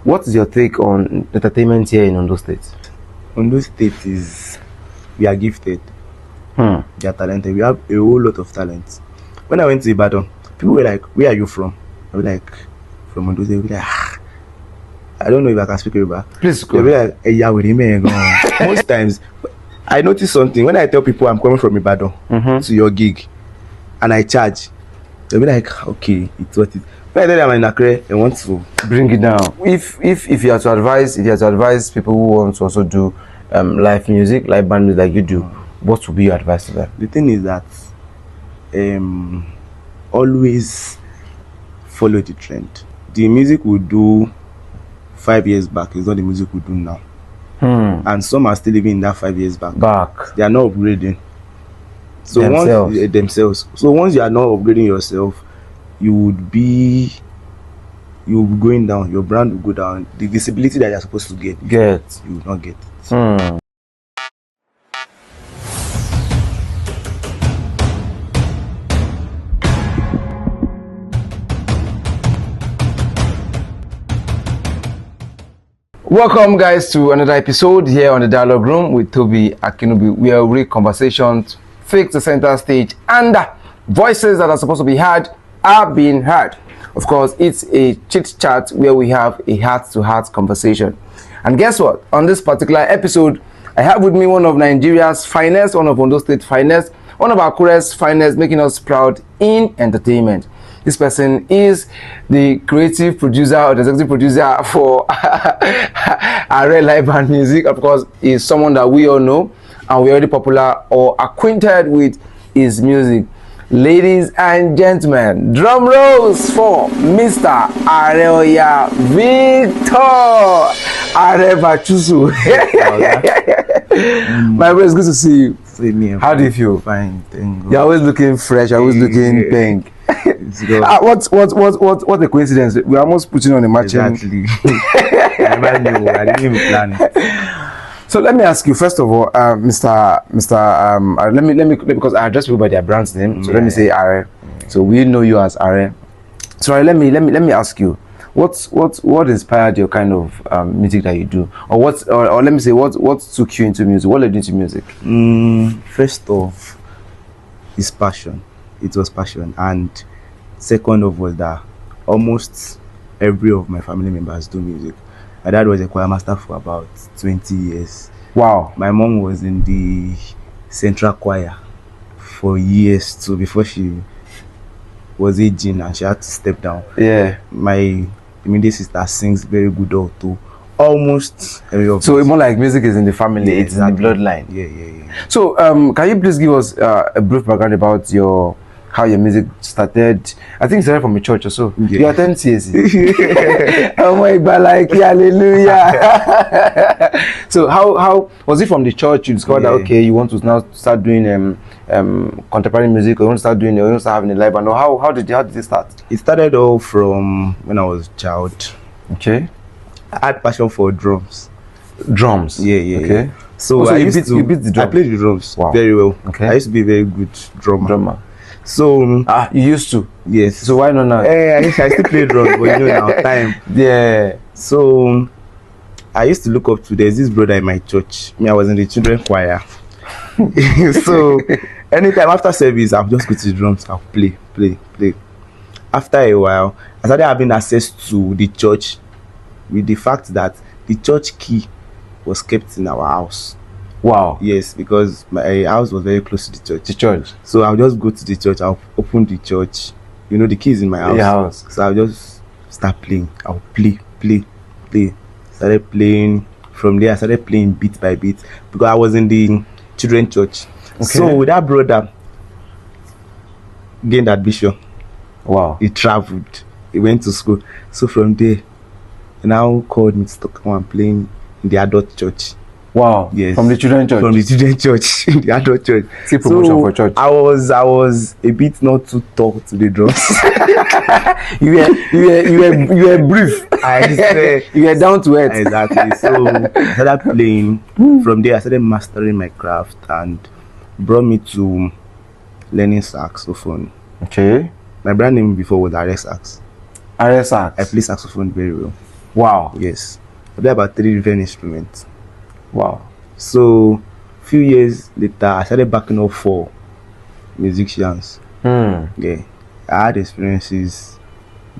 What is your take on entertainment here in Ondo State? Ondo State we are gifted. We are talented. We have a whole lot of talent. When I went to Ibadan, people were like, "Where are you from?" I was like, "From Ondo State." They were like, I don't know if I can speak Yoruba. Please go. They were like, "Hey, yeah, with him." Most times, I notice something when I tell people I'm coming from Ibadan to your gig, and I charge. They'll be like, "Okay, it's what it." When I tell them I'm in Akure, they want to bring it down. If you have to advise people who want to also do live music, live band music like you do, what would be your advice to them? The thing is that always follow the trend. The music we do 5 years back is not the music we do now. And some are still living in that 5 years back. They are not upgrading. So themselves. So once you are not upgrading yourself, you will be going down. Your brand will go down. The visibility that you are supposed to get, you will not get it. Welcome guys to another episode here on the Dialogue Room with Toby Akinubi, where we read conversations, fix the center stage, and voices that are supposed to be heard are being heard. Of course, it's a chit chat where we have a heart-to-heart conversation. And guess what? On this particular episode, I have with me one of Nigeria's finest, one of Ondo State finest, one of Akure's finest, making us proud in entertainment. This person is the creative producer or the executive producer for Aare live band music. Of course, is someone that we all know and we're already popular or acquainted with his music. Ladies and gentlemen, drum rolls for Mr. AREOYA VICTOR. Aare Virtuoso. My bro, it's good to see you. Same here. How do you feel? Fine, thank God. You're always looking fresh, you're always looking pink. What a coincidence. We're almost putting on a matching. Exactly. I never knew. I didn't even plan it. So let me ask you first of all, Mr. Let me because I address people by their brand's name. So let me say Aare. So we know you as Aare. So let me ask you, what inspired your kind of music that you do, or let me say what took you into music? What led you into music? First off, is passion. It was passion, and second of was that almost every of my family members do music. My dad was a choir master for about 20 years. Wow. My mom was in the central choir for years too, before she was aging and she had to step down. Yeah. My immediate sister sings very good alto. Almost every of So more like music is in the family, Yeah, it's in the bloodline. Yeah. So can you please give us a brief background about how your music started? I think it started from a church or so. Yeah. You attend CSE. Oh my God, like hallelujah. So how was it from the church you discovered that okay, you want to now start doing contemporary music, or you want to start having a live band, or how did it start? It started all from when I was a child. Okay. I had passion for drums. Drums. Yeah. Okay. So you beat the drum. I played the drums very well. Okay. I used to be a very good drummer. So you used to? Yes. So why not now? I still play drums, but now time. Yeah. So I used to look up to, there's this brother in my church. I was in the children choir. So anytime after service, I'll just go to the drums. I'll play. After a while, I started having access to the church, with the fact that the church key was kept in our house. Wow. Yes, because my house was very close to the church. The church. So I'll just go to the church, I'll open the church. The key is in my house. Your house. So I'll just start playing. I'll play. Started playing. From there, I started playing bit by bit because I was in the children's church. Okay. So with that brother gained admission. Wow. He traveled. He went to school. So from there, he now called me to come and play in the adult church. Wow. Yes. From the children's church. From the children's church, the adult church. See promotion for church. I was a bit not too tall to the drums. you were brief. I said you were down to earth. Exactly. So I started playing. From there, I started mastering my craft and brought me to learning saxophone. Okay. My brand name before was Aare Sax. Aare Sax. I play saxophone very well. Wow. Yes. I play about 3 different instruments. Wow. So, few years later, I started backing up for musicians. Yeah. I had experiences,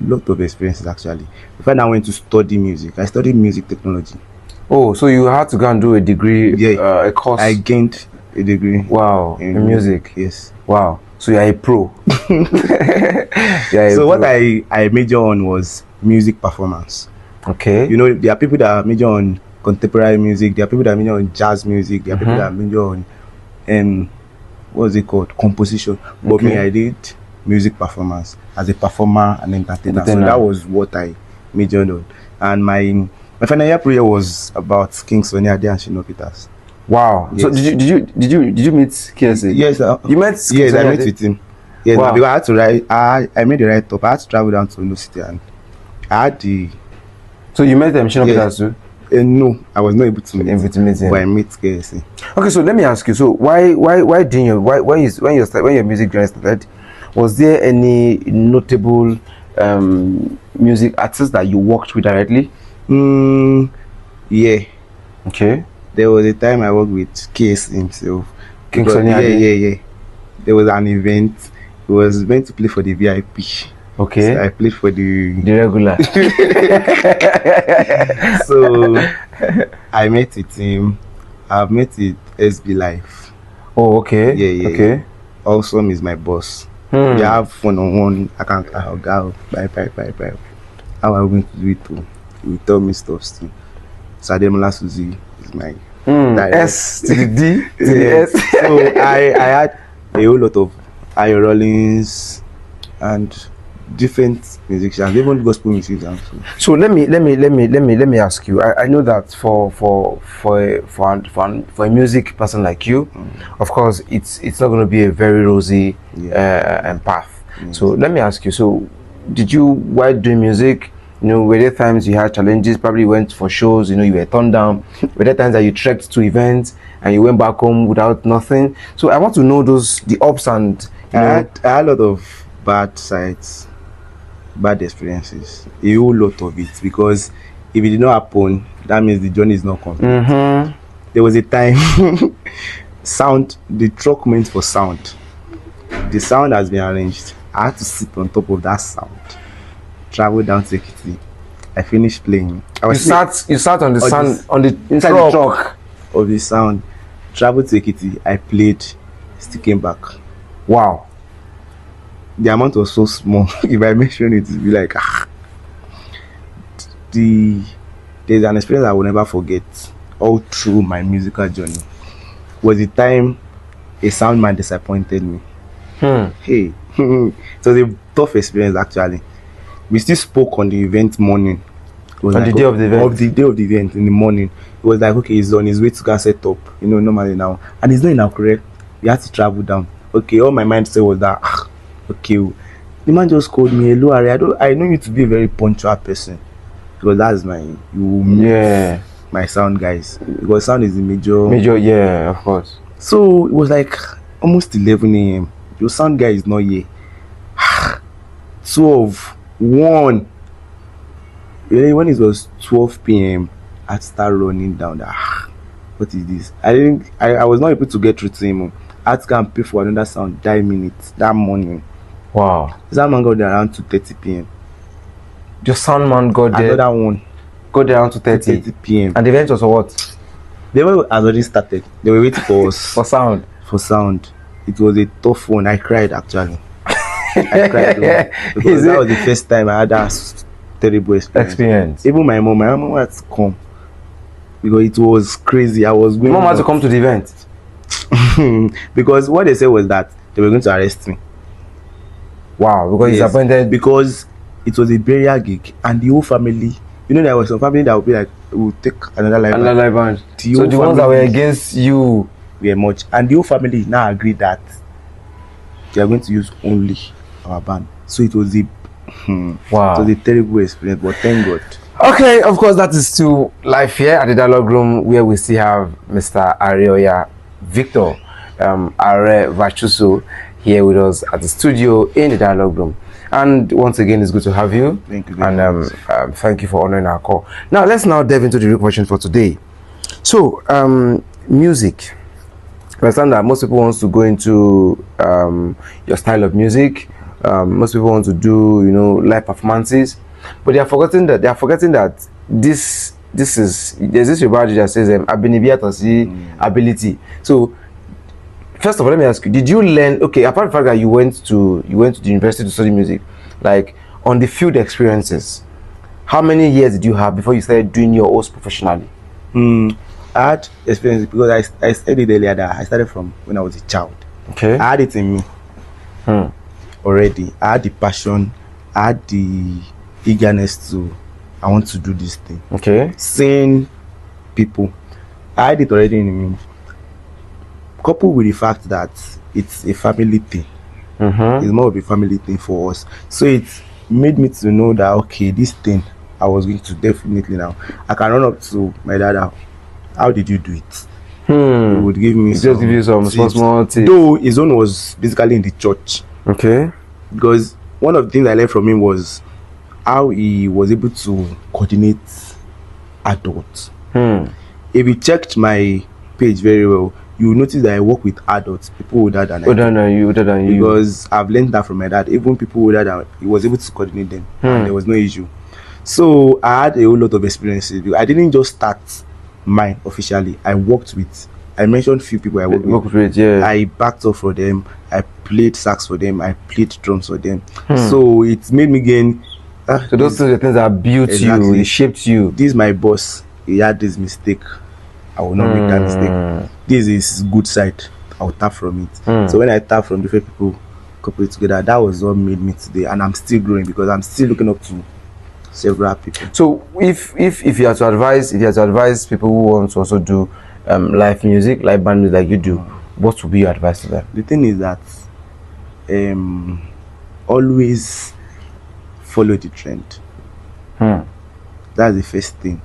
lot of experiences actually. Before I went to study music, I studied music technology. Oh, so you had to go and do a degree, a course? I gained a degree. Wow, in music? Yes. Wow, so you're a pro. So what I major on was music performance. Okay. You know, there are people that major on contemporary music, there are people that major on jazz music, there are people that major on what's it called, composition. But me, I did music performance as a performer and entertainer. So that was what I majored on. And my final year prayer was about King Sunny Ade and Shino Peters. Wow. Yes. So did you meet KSA? Yes. You met? Yes, I met with him. Yes, wow. Because I had to write. I made the write up. I had to travel down to Ondo State, and I had the. So you met them, Shino Peters too? No, I was not able to meet him. But I met KSA. Okay, so let me ask you. So why didn't you? When your music journey started, was there any notable music artists that you worked with directly? Yeah. Okay. There was a time I worked with KSA himself. King Sunny Ade. Yeah. There was an event. He was meant to play for the VIP. Okay. So I played for the regular. So I met with him. I've met with SB Life. Oh, okay. Yeah. Okay. Awesome is my boss. We have one-on-one. I'll go bye. How are we going to do it too? He tell me stuff too. Sademola Suzy is my S to the D to the S. So I had a whole lot of Aare Rollins and different musicians, even gospel musicians. So let me ask you. I know that for a music person like you, of course, it's not going to be a very rosy path. So let me ask you. So did you, while doing music, were there times you had challenges? Probably went for shows, you were turned down. Were there times that you trekked to events and you went back home without nothing? So I want to know the ups and I had a lot of bad sides, bad experiences, a whole lot of it, because if it did not happen, that means the journey is not complete. There was a time the truck meant for sound. The sound has been arranged. I had to sit on top of that sound. Travel down to Ekiti. I finished playing. You sat on the sound on the inside the truck of the sound. Traveled to Ekiti. I played. Still came back. Wow. The amount was so small. If I mention it, it'd be like there's an experience I will never forget all through my musical journey. Was the time a sound man disappointed me. Hey, it was a tough experience actually. We still spoke on the event morning. On the day of the event? The day of the event, in the morning. It was like, okay, he's on his way to go set up, normally now. And he's not in Akure. We had to travel down. Okay, all my mindset was that, okay, the man just called me, hello, Aare, I know you to be a very punctual person. Because that's my sound guys. Because sound is the major, yeah, of course. So it was like almost 11 a.m. Your sound guy is not here. 12, 1. When it was 12 p.m., I started running down. What is this? I was not able to get through to him. I had to go and pay for another sound 9 minutes that morning. Wow. That man got there around 2:30 p.m. Your sound man got there. Another one. Got there around 2:30 p.m. And the event was what? They were already started. They were waiting for us. For sound. It was a tough one. I cried actually. I cried because that was the first time I had that terrible experience. Even my mom had to come because it was crazy. I was going. Mom had to come to the event because what they said was that they were going to arrest me. Wow, because he's appointed. Because it was a burial gig and the whole family. There was some family that would be like, we'll take another live band. So the ones that were against you were much, and the whole family now agreed that they are going to use only our band. So it was wow. It was a terrible experience, but thank God. Okay, of course, that is still live here at the dialogue room, where we still have Mr. AREOYA Victor, Aare Virtuoso, here with us at the studio in the dialogue room. And once again, it's good to have you. Thank you And very much. thank you for honoring our call. Now, let's now delve into the real question for today. So, music. I understand that most people want to go into your style of music. Most people want to do, live performances, but they are forgetting that this is, there's this Yoruba that says ability. So first of all, let me ask you, did you learn, okay, apart from the fact that you went to the university to study music, like on the field experiences, how many years did you have before you started doing your own professionally? I had experience because I studied earlier that I started from when I was a child. Okay. I had it in me already. I had the passion, I had the eagerness to, I want to do this thing. Okay. Seeing people, I had it already in me. Coupled with the fact that it's a family thing. It's more of a family thing for us. So it made me to know that, okay, this thing I was going to definitely now. I can run up to my dad. How did you do it? He would give me just give you some small tips. Though his own was basically in the church. Okay. Because one of the things I learned from him was how he was able to coordinate adults. If you checked my page very well, you will notice that I work with adults, people older than you. Because I've learned that from my dad. Even people older than, he was able to coordinate them, and there was no issue. So I had a whole lot of experiences. I didn't just start mine officially. I worked with, I mentioned few people I worked with. Yeah. I backed up for them. I played sax for them. I played drums for them. So it made me gain. So those are the things that built you, they shaped you. This is my boss. He had this mistake. I will not make that mistake. This is good side. I will tap from it. So when I tap from different people, couple it together, that was what made me today. And I'm still growing because I'm still looking up to several people. So if you had to advise people who want to also do live music, live band music like you do, what would be your advice to them? The thing is that always follow the trend. That's the first thing.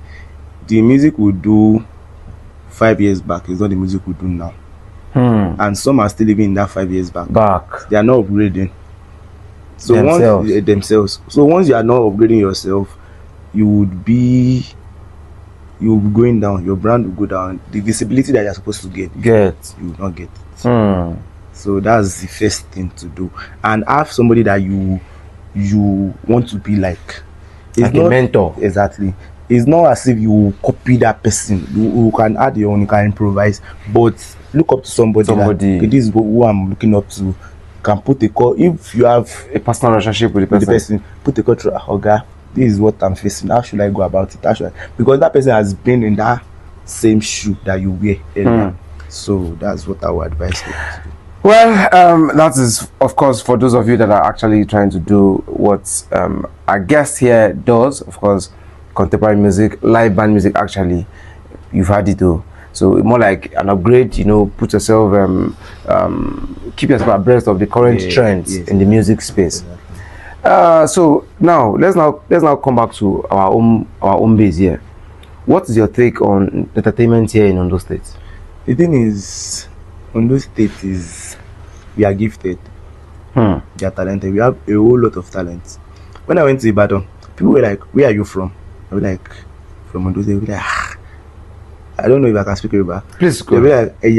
The music we do 5 years back is not the music we do now. And some are still living in that 5 years back. They are not upgrading. So themselves. So once you are not upgrading yourself, you will be going down. Your brand will go down. The visibility that you're supposed to get, you will not get it. So that's the first thing to do. And have somebody that you want to be like. It's like not, a mentor. Exactly. It's not as if you copy that person. You can add your own, you can improvise, but look up to somebody. That, okay, this is who I'm looking up to. Can put a call if you have a personal relationship with the person. Put a call to Oga. This is what I'm facing. How should I go about it? Because that person has been in that same shoe that you wear earlier. So that's what I would advise you to do. Well, that is, of course, for those of you that are actually trying to do what our guest here does, of course, contemporary music, live band music, actually, you've had it though. So more like an upgrade, put yourself, keep yourself abreast of the current trends in the music space. Exactly. So now let's now come back to our own base here. What is your take on entertainment here in Ondo State? The thing is, Ondo State is, we are gifted. We are talented. We have a whole lot of talent. When I went to Ibadan, people were like, "Where are you from?" I was like, "From Ondo State." They were like, I don't know if I can speak Yoruba. Please go. They were like, I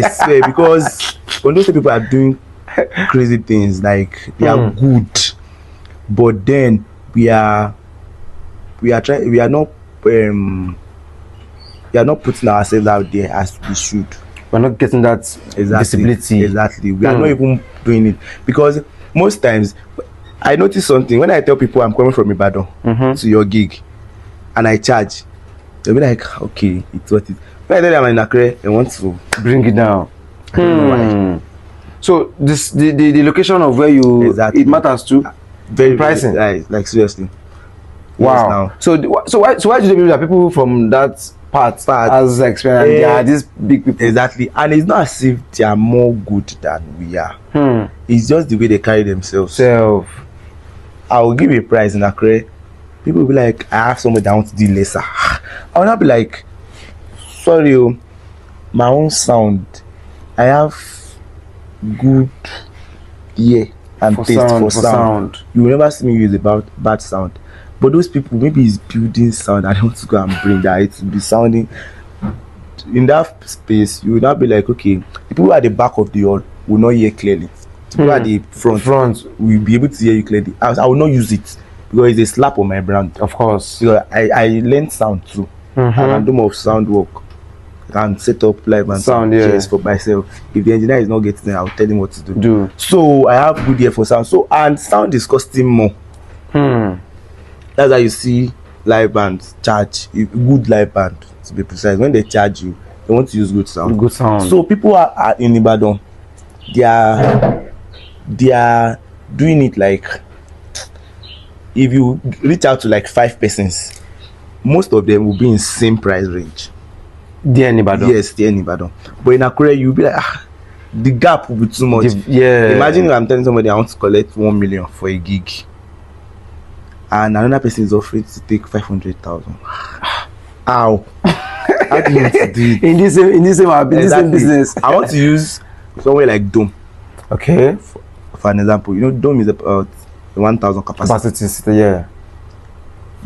swear, because Ondo State people are doing crazy things. Like they are good, but then we are not putting ourselves out there as we should. We're not getting that visibility. Exactly. We are not even doing it, because most times I notice something when I tell people I'm coming from Ibadan to your gig and I charge, they'll be like, okay, it's what it is. When I tell them I'm in Akure, they want to bring it down. I don't know why. So this the location of where you it matters too. Very pricing, like seriously. Wow. Yes, so why do you believe that people from that part as experience, they are these big people? Exactly. And it's not as if they are more good than we are. It's just the way they carry themselves. I will give a prize in Akure. People will be like, I have somebody that wants to do lesser. I will not be like, sorry, my own sound, I have good ear and taste for sound. You will never see me use a bad sound. But those people, maybe it's building sound and they want to go and bring that. It will be sounding in that space. You will not be like, okay, the people at the back of the hall will not hear clearly. The people at the front will be able to hear you clearly. I will not use it because it's a slap on my brand. Of course. Because I learned sound too. I can do more sound work. I can set up live and sound for myself. If the engineer is not getting there, I'll tell him what to do. So I have good ear for sound. So and sound is costing more. That's why you see live bands charge, good live band to be precise. When they charge you, they want to use good sound. Good sound. So people are in Ibadan, they are doing it like, if you reach out to like 5 persons, most of them will be in same price range. There in Ibadan? Yes, there in Ibadan. But in Akure, you'll be like, the gap will be too much. Imagine if I'm telling somebody I want to collect 1 million for a gig, and another person is offering to take 500,000. How? How do you want to do it? In this same business. I want to use somewhere like Dome. Okay. For an example, you know, Dome is about 1,000 capacity. Yeah.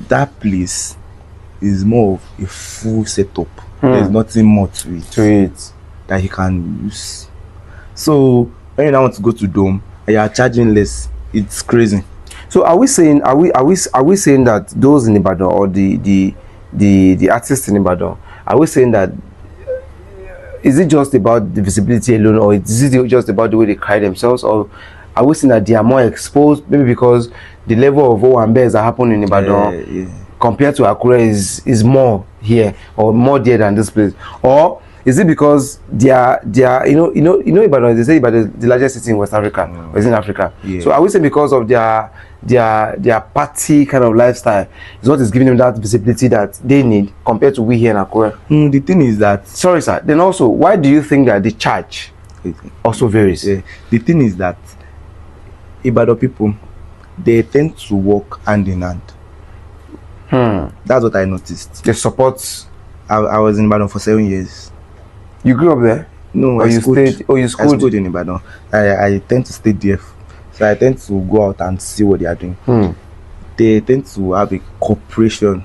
That place is more of a full setup. There's nothing more to it that you can use. So when you now want to go to Dome and you are charging less, it's crazy. So are we saying that those in Ibadan or the artists in Ibadan, are we saying that is it just about the visibility alone, or is it just about the way they carry themselves, or are we saying that they are more exposed maybe because the level of owambes that happen in Ibadan compared to Akure is more here or more there than this place? Or is it because they are you know Ibadan, they say Ibadan is the largest city in West Africa or is in Africa. So are we saying because of their party kind of lifestyle is what is giving them that visibility that they need compared to we here in Akure? The thing is that, sorry sir, then also why do you think that the charge also varies? The thing is that Ibadan people, they tend to work hand in hand. That's what I noticed. They support. I was in Ibadan for 7 years. You grew up there? No, or I you schooled. stayed? Oh, you schooled? I schooled in Ibadan. I tend to stay there. So I tend to go out and see what they are doing. They tend to have a cooperation.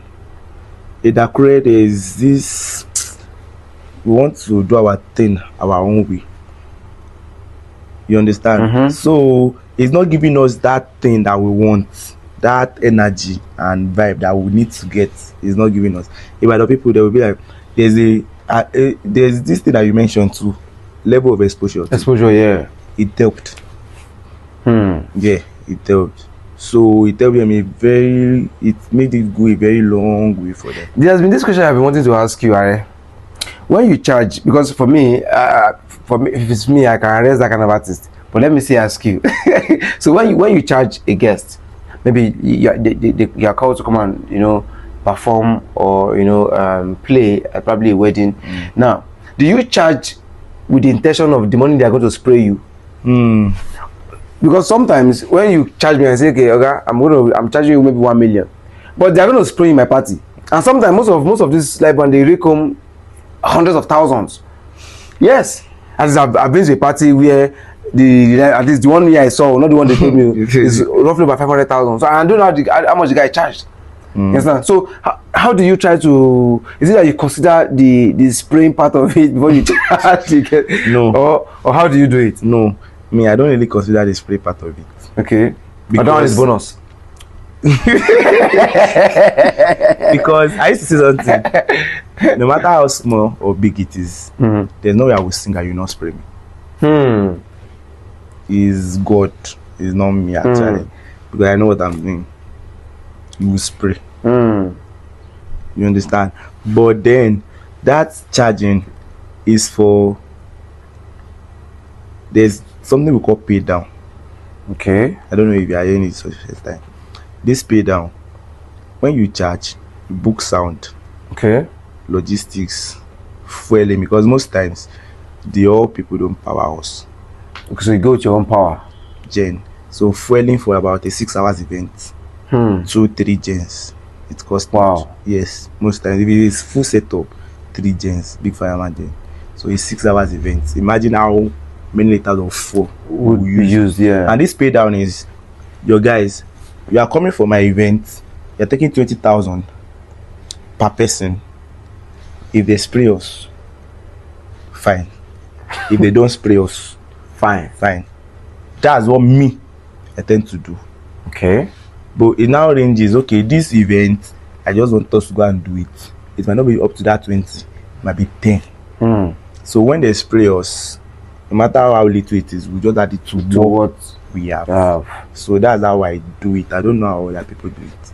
In Akure, there is this, we want to do our thing our own way. You understand? So it's not giving us that thing that we want, that energy and vibe that we need to get. It's not giving us. If other people, they will be like, there's this thing that you mentioned too, level of exposure. Yeah. It helped. Yeah, it helped. So it helped them it made it go a very long way for them. There has been this question I've been wanting to ask you, Aare. When you charge, because for me, if it's me, I can arrest that kind of artist. But let me ask you. So when you charge a guest, maybe you are called to come and perform or play at probably a wedding. Now, do you charge with the intention of the money they are going to spray you? Because sometimes when you charge me and say, okay, I'm charging you maybe 1 million, but they are going to spray in my party. And sometimes most of this live band, they rake home hundreds of thousands. Yes, as I've been to a party where at least the one year I saw, not the one they told me, is roughly about 500,000. So I don't know how much the guy charged. You understand? So how do you try to? Is it that you consider the spraying part of it before you charge? No. Or how do you do it? No. Me, I don't really consider the spray part of it. Okay. But that one is bonus. Because I used to say something. No matter how small or big it is, there's no way I will sing and you not spray me. Is God, is not me actually. Because I know what I'm doing. You will spray. You understand? But then that charging is for, there's something we call pay down. Okay. I don't know if you are hearing it for the first time. This pay down, when you charge, you book sound. Okay. Logistics, fueling, because most times the oil people don't power us. Okay, so you go with your own power. So fueling for about a 6 hours event. 2-3 gens. It costs much. Yes, most times if it is full setup, 3 gens, big fireman gen. So it's 6 hours event. Imagine how many liters of fuel would be used. Yeah. And this pay down is your guys. You are coming for my event. You're taking 20,000 per person. If they spray us, fine. If they don't spray us, Fine. That's what me I tend to do. Okay. But it now ranges. Okay, this event I just want us to go and do it. It might not be up to that 20. It might be 10. So when they spray us, no matter how little it is, we just add it to what we have. So that's how I do it. I don't know how other people do it.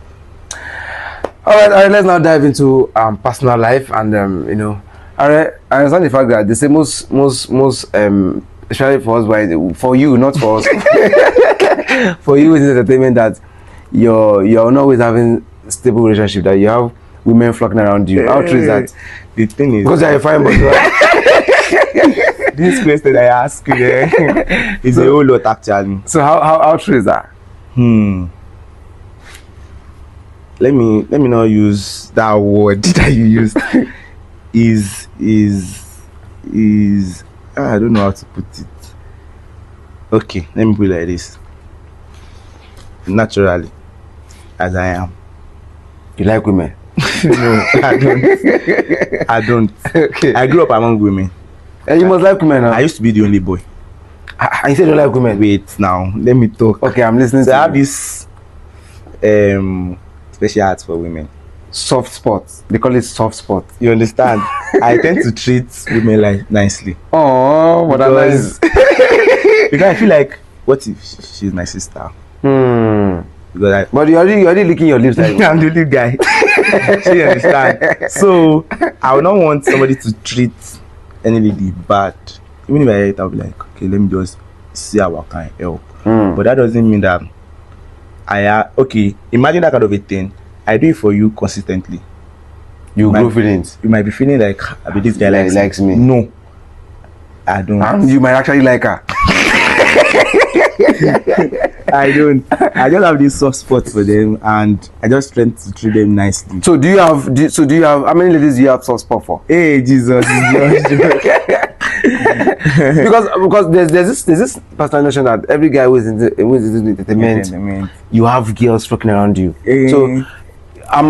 All right, let's now dive into personal life, and you know, I understand the fact that they say most especially for us, but for you, not for us, for you, it's entertainment that you're not always having stable relationship, that you have women flocking around you. How true is that? The thing is, because you're a fine boy. This question I ask you is a whole lot actually. So how true is that? Let me not use that word that you used. is I don't know how to put it. Okay, let me put it like this. Naturally, as I am. You like women? No, I don't. Okay. I grew up among women. And you must like women now. I used to be the only boy. I said you like women. Wait now, let me talk. Okay, I'm listening. So I have this special arts for women. Soft spots. They call it soft spot. You understand? I tend to treat women like nicely. Oh, what a nice. Because I feel like, what if she's my sister? Because but you're already licking your lips like I'm the lead guy. She understand. So I would not want somebody to treat any lady bad. Even if I hate, I'll be like, okay, let me just see how I can help. But that doesn't mean that okay, imagine that kind of a thing. I do it for you consistently. You grow feelings. You might be feeling like, I mean, this guy likes me. No, I don't. And you might actually like her. I don't. I just have this soft spot for them, and I just try to treat them nicely. So do you have? How many ladies do you have soft spot for? Hey, Jesus! because there's this personal notion that every guy who is in entertainment, you have girls fucking around you. So I'm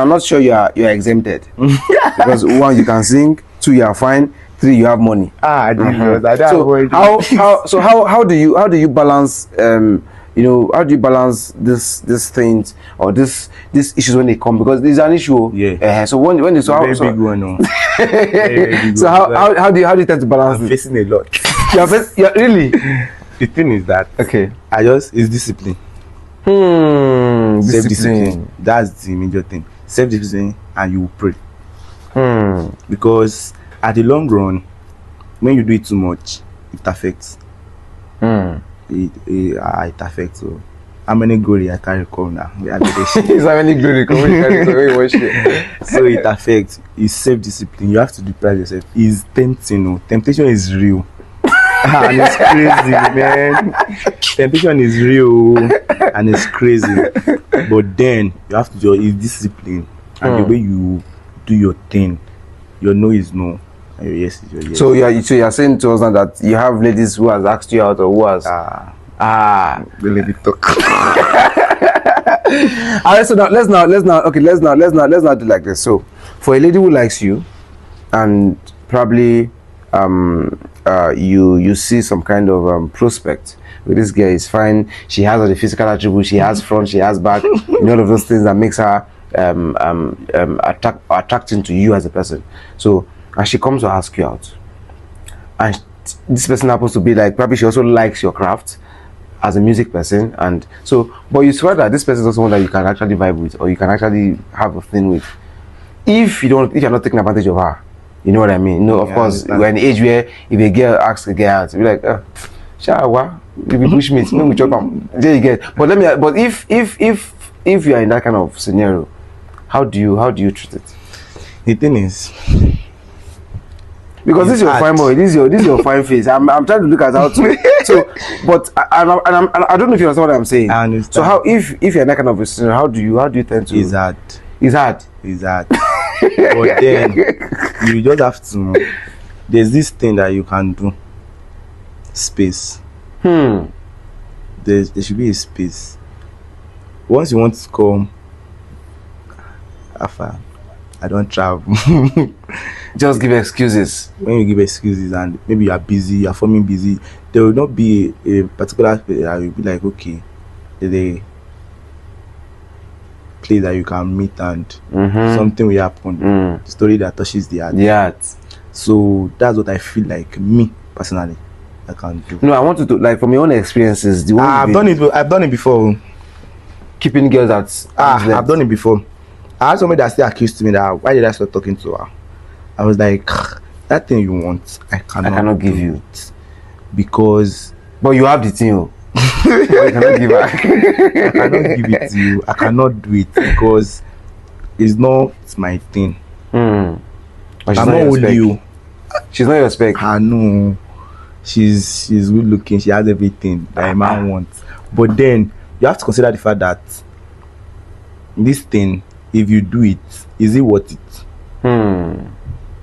not sure you're exempted. Because one, you can sing, two, you are fine, three, you have money. I don't So how do you balance how do you balance this things or this issues when they come, because there's an issue. So when it's very big one. So how do you tend to balance I'm it? Facing a lot. You're really. The thing is that it's discipline. Self-discipline. That's the major thing. Self-discipline, and you will pray. Because at the long run, when you do it too much, it affects. It affects. So how many glory I can recall now? How many glory So it affects. It's self-discipline. You have to deprive yourself. It's tempting. Temptation is real. And it's crazy, man. Temptation is real and it's crazy. But then you have to do is discipline, and the way you do your thing, your no is no, and your yes is your yes. So you're saying to us now that you have ladies who has asked you out, or who has the lady talk. Alright, so now let's not do like this. So for a lady who likes you, and probably you see some kind of prospect with this girl, is fine, she has all the physical attributes, she has front, she has back, all of those things that makes her attracting to you as a person. So and she comes to ask you out, and this person happens to be like, probably she also likes your craft as a music person, and so, but you swear that this person is also one that you can actually vibe with, or you can actually have a thing with, if you're not taking advantage of her. You know what I mean? Of course, we're in an age where if a girl asks a girl out, you're like, shower, you be push me, no, we chop them. There you get. But if you are in that kind of scenario, how do you treat it? The thing is, because this is your fine boy, this is your fine face. I'm trying to look at how to. So, but I don't know if you understand what I'm saying. I understand. So how if you're in that kind of a scenario, how do you tend to? It's hard. It's hard. It's hard. But then you just have to. There's this thing that you can do. Space. There should be a space. Once you want to come, after I don't travel. Just give excuses. When you give excuses and maybe you are busy, you are forming busy, there will not be a particular place that will be like, okay, there's a place that you can meet and something will happen. The story that touches the heart. Yeah. So that's what I feel like, me personally, I can do. No, I want you to, like, from your own experiences, the one I've done it before. Keeping girls at I've done it before. I had somebody that still accused me that why did I start talking to her? I was like, that thing you want, I cannot give you it. Because but you have the thing. You cannot give her. I cannot give it to you. I cannot do it because it's not my thing. But I'm not only you. She's not your spec. I know. She's good looking, she has everything that a man wants. But then you have to consider the fact that this thing, if you do it, is it worth it?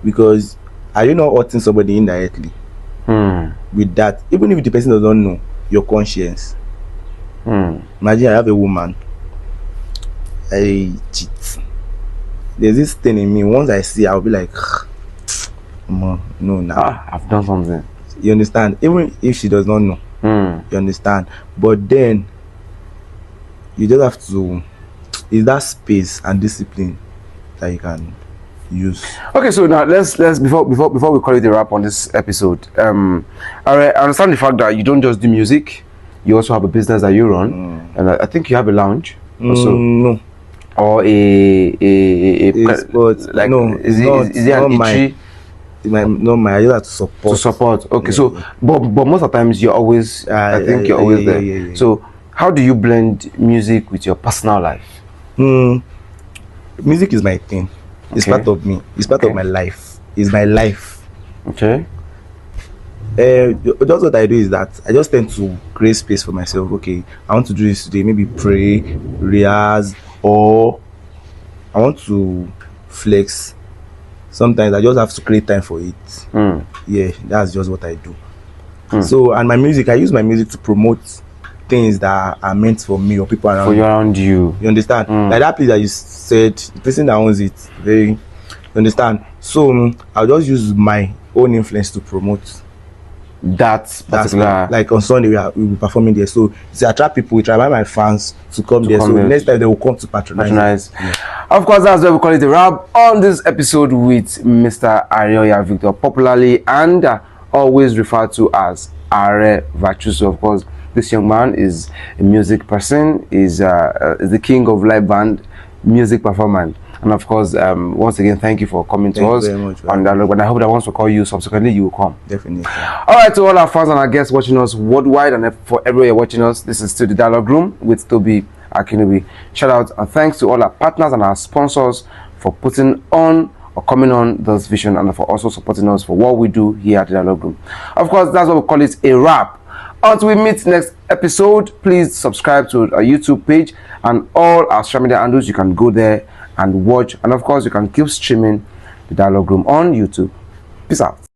Because are you not hurting somebody indirectly with that? Even if the person doesn't know your conscience. Imagine I have a woman, I cheat. There's this thing in me. Once I see, I'll be like, no, I've done something. You understand? Even if she does not know, you understand. But then you just have to. Is that space and discipline that you can use. Okay, so now let's before we call it a wrap on this episode. I understand the fact that you don't just do music, you also have a business that you run, and I think you have a lounge also. No. Or like no, is it an eatery? I just have to support. To support. Okay, so but most of the times you're always I think you're always there. Yeah. So how do you blend music with your personal life? Music is my thing. It's part of me. It's part of my life. It's my life. Okay. Just what I do is that I just tend to create space for myself. Okay, I want to do this today. Maybe pray, rehearse, or I want to flex. Sometimes I just have to create time for it. Yeah, that's just what I do. So, and my music, I use my music to promote things that are meant for me or people around you. You understand? Like that place that you said, the person that owns it, you understand? So I'll just use my own influence to promote that's like on Sunday we'll be performing there. So to attract people, we try by my fans to come there. So next time they will come to patronize. Yeah. Of course, that's why we call it a wrap on this episode with Mr. AREOYA Victor, popularly and always referred to as Aare Virtuoso. Of course, this young man is a music person, is the king of live band music performance. And of course, once again, thank you for coming to us. Very much, and I hope that once we call you subsequently, you will come. Definitely. All right, to all our fans and our guests watching us worldwide, and for everywhere watching us, this is still the Dialogue Room with Toby Akinobi. Shout out and thanks to all our partners and our sponsors for putting on or coming on this vision, and for also supporting us for what we do here at the Dialogue Room. Of course, that's what we call it a wrap. Until we meet next episode, please subscribe to our YouTube page and all our social media handles. You can go there and watch, and of course you can keep streaming the Dialogue Room on YouTube. Peace out.